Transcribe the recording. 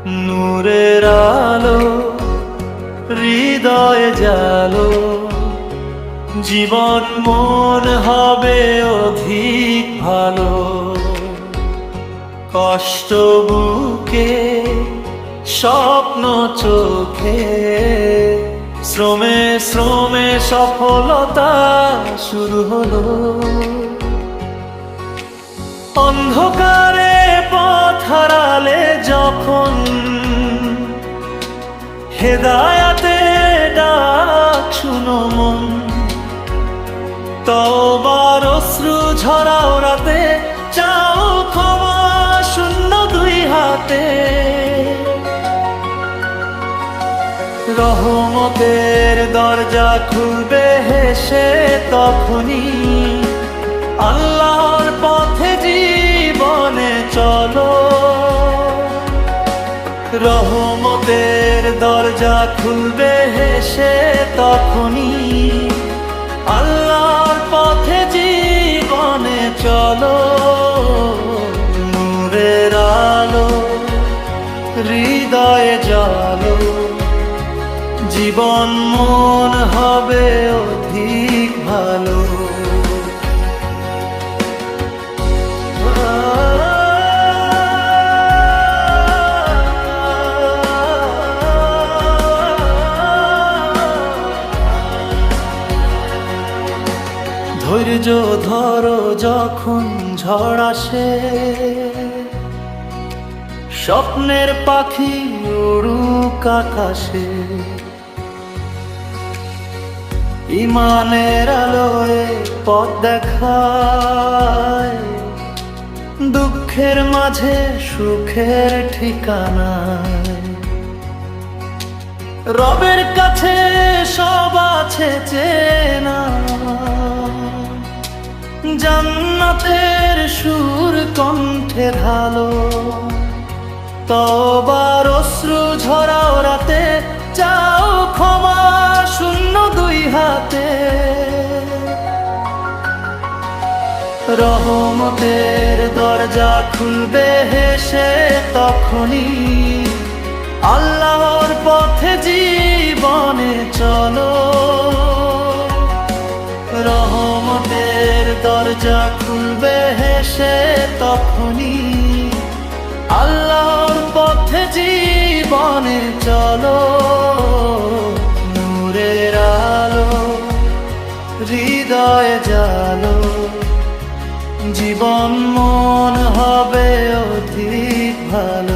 নূরের আলো হৃদয়ে জালো, জীবন মন হবে অধিক ভালো। কষ্ট বুকে স্বপ্ন চোখে, শ্রমে শ্রমে সফলতা শুরু হলো। অন্ধকারে পথ হারালে যখন, হেদায়াতে ডাক শুনো মন। তওবার অশ্রু ঝরাও রাতে, চাও ক্ষমা শূন্য দুই হাতে। রহমতের দরজা খুলবে হেসে তখনই, আল্লাহর পথে জীবনে চলো। রহমতের দরজা খুলবে হেসে তখনই, আল্লাহর পথে জীবনে চলো। নূরের আলো হৃদয়ে জালো, জীবন মন হবে অধিক ভালো। ধৈর্য ধরো যখন ঝড় আসে, স্বপ্নের পাখি উড়ুক আকাশে। ইমানের আলোয় পথ দেখায়, দুঃখের মাঝে সুখের ঠিকানায়। রবের কাছে সব আছে চেনা, জান্নাতের সুর কণ্ঠে ঢালো। তওবার অশ্রু ঝরাও রাতে, চাও ক্ষমা শূন্য দুই হাতে। রহমতের দরজা খুলবে হেসে তখনই, আল্লাহর পথে জীবনে চলো। রহমতের দরজা খুলবে হেসে তখনই, আল্লাহর পথে জীবনে চলো। নূরের আলো হৃদয়ে জালো, জীবন মন হবে অধিক ভালো।